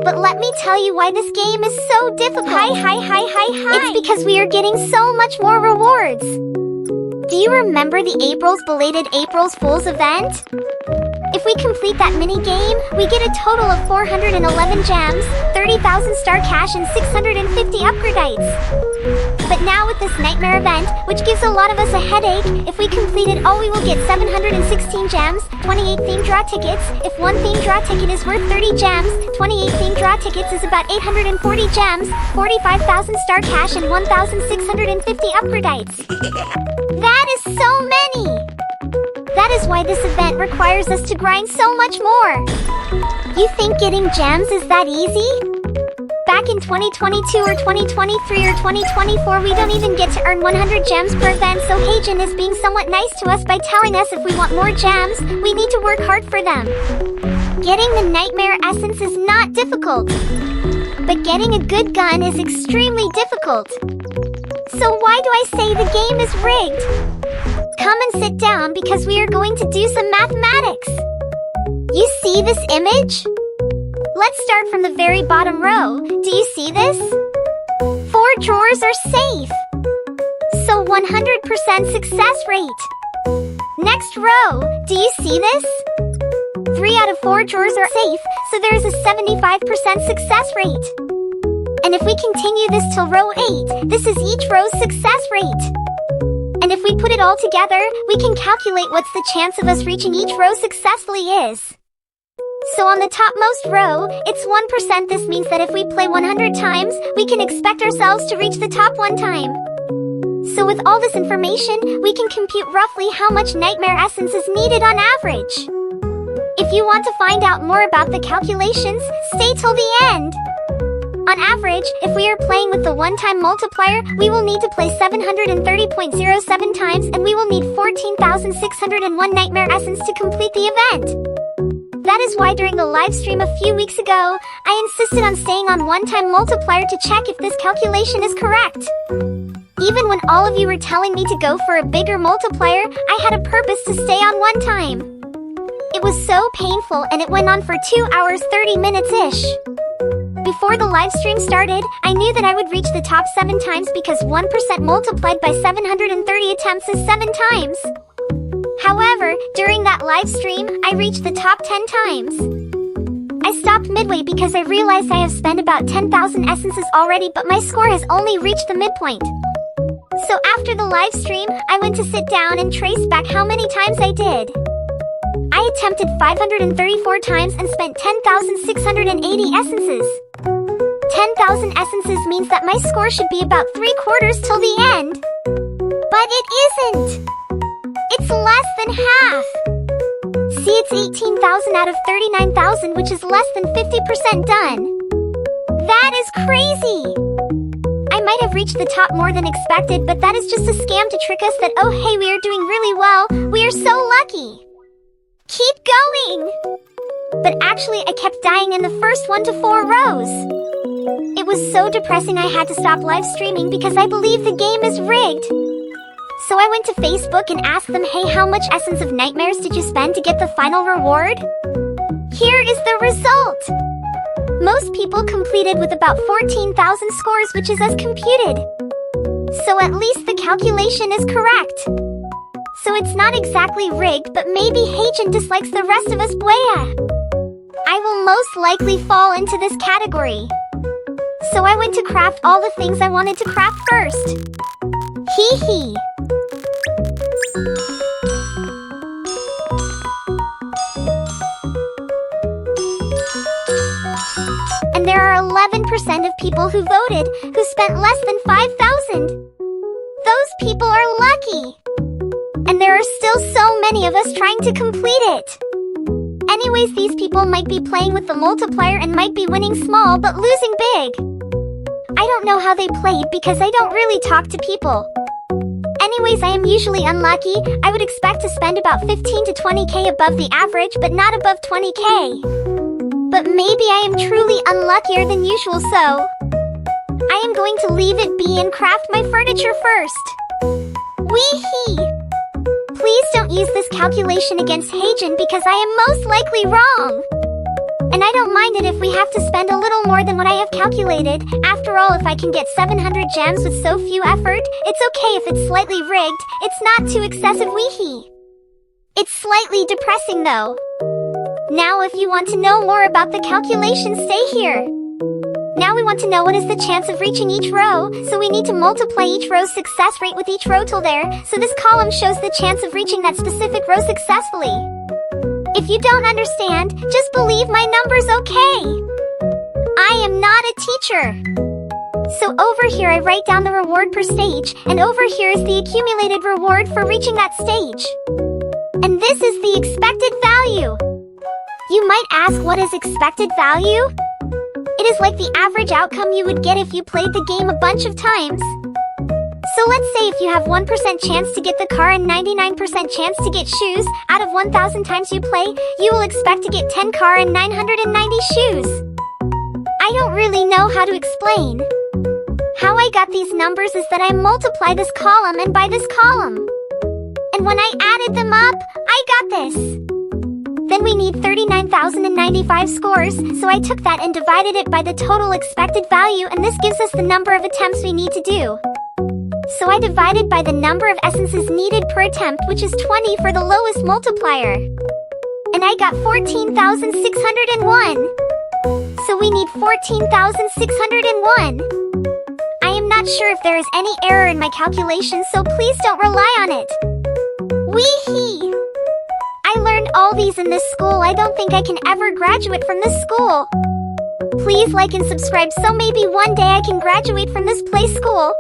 but let me tell you why this game is so difficult. Hi. It's because we are getting so much more rewards. Do you remember the April's Belated April's Fools event? If we complete that mini-game, we get a total of 411 gems, 30,000 star cash, and 650 upgradites. But now with this nightmare event, which gives a lot of us a headache, if we complete it all we will get 716 gems, 28 themed draw tickets. If one themed draw ticket is worth 30 gems, 28 themed draw tickets is about 840 gems, 45,000 star cash, and 1,650 upgradites. That is so many! That is why this event requires us to grind so much more. You think getting gems is that easy? Back in 2022 or 2023 or 2024, we don't even get to earn 100 gems per event, so haegin is being somewhat nice to us by telling us if we want more gems, we need to work hard for them. Getting the nightmare essence is not difficult, but getting a good gun is extremely difficult. So why do I say the game is rigged? Come and sit down because we are going to do some mathematics. You see this image? Let's start from the very bottom row. Do you see this? 4 drawers are safe. So 100% success rate. Next row, do you see this? 3 out of 4 drawers are safe, so there is a 75% success rate. And if we continue this till row 8, this is each row's success rate. And if we put it all together, we can calculate what's the chance of us reaching each row successfully is. So on the topmost row, it's 1%. This means that if we play 100 times, we can expect ourselves to reach the top 1 time. So with all this information, we can compute roughly how much nightmare essence is needed on average. If you want to find out more about the calculations, stay till the end. On average, if we are playing with the one-time multiplier, we will need to play 730.07 times, and we will need 14,601 nightmare essence to complete the event. That is why during the live stream a few weeks ago, I insisted on staying on one-time multiplier to check if this calculation is correct. Even when all of you were telling me to go for a bigger multiplier, I had a purpose to stay on one time. It was so painful and it went on for 2 hours 30 minutes-ish. Before the live stream started, I knew that I would reach the top 7 times because 1% multiplied by 730 attempts is 7 times. However, during that live stream, I reached the top 10 times. I stopped midway because I realized I have spent about 10,000 essences already, but my score has only reached the midpoint. So after the live stream, I went to sit down and trace back how many times I did. I attempted 534 times and spent 10,680 essences. 10,000 essences means that my score should be about 3/4 till the end. But it isn't! It's less than half! See, it's 18,000 out of 39,000, which is less than 50% done. That is crazy! I might have reached the top more than expected, but that is just a scam to trick us that, oh hey, we are doing really well, we are so lucky! Keep going! But actually, I kept dying in the first 1 to 4 rows. It was so depressing I had to stop live streaming because I believe the game is rigged. So I went to Facebook and asked them, hey, how much essence of nightmares did you spend to get the final reward? Here is the result! Most people completed with about 14,000 scores, which is as computed. So at least the calculation is correct. So it's not exactly rigged, but maybe haegin dislikes the rest of us, Bwaya. I will most likely fall into this category. So I went to craft all the things I wanted to craft first. Hee hee. And there are 11% of people who voted who spent less than 5,000. Those people are lucky. And there are still so many of us trying to complete it. Anyways, these people might be playing with the multiplier and might be winning small but losing big. I don't know how they played because I don't really talk to people. Anyways, I am usually unlucky. I would expect to spend about 15 to 20k above the average, but not above 20k. But maybe I am truly unluckier than usual, so I am going to leave it be and craft my furniture first. Wee-hee! Please don't use this calculation against haegin because I am most likely wrong. And I don't mind it if we have to spend a little more than what I have calculated. After all, if I can get 700 gems with so few effort, it's okay if it's slightly rigged. It's not too excessive, weehee. It's slightly depressing though. Now if you want to know more about the calculations, stay here. Now we want to know what is the chance of reaching each row, so we need to multiply each row's success rate with each row till there, so this column shows the chance of reaching that specific row successfully. If you don't understand, just believe my numbers, okay? I am not a teacher. So over here I write down the reward per stage, and over here is the accumulated reward for reaching that stage. And this is the expected value. You might ask, what is expected value? It is like the average outcome you would get if you played the game a bunch of times. So let's say if you have 1% chance to get the car and 99% chance to get shoes, out of 1,000 times you play, you will expect to get 10 car and 990 shoes. I don't really know how to explain. How I got these numbers is that I multiply this column and by this column. And when I added them up, I got this. Then we need 39,095 scores, so I took that and divided it by the total expected value, and this gives us the number of attempts we need to do. So I divided by the number of essences needed per attempt, which is 20 for the lowest multiplier. And I got 14,601. So we need 14,601. I am not sure if there is any error in my calculations, so please don't rely on it. Weehee! I learned all these in this school. I don't think I can ever graduate from this school. Please like and subscribe so maybe one day I can graduate from this play school.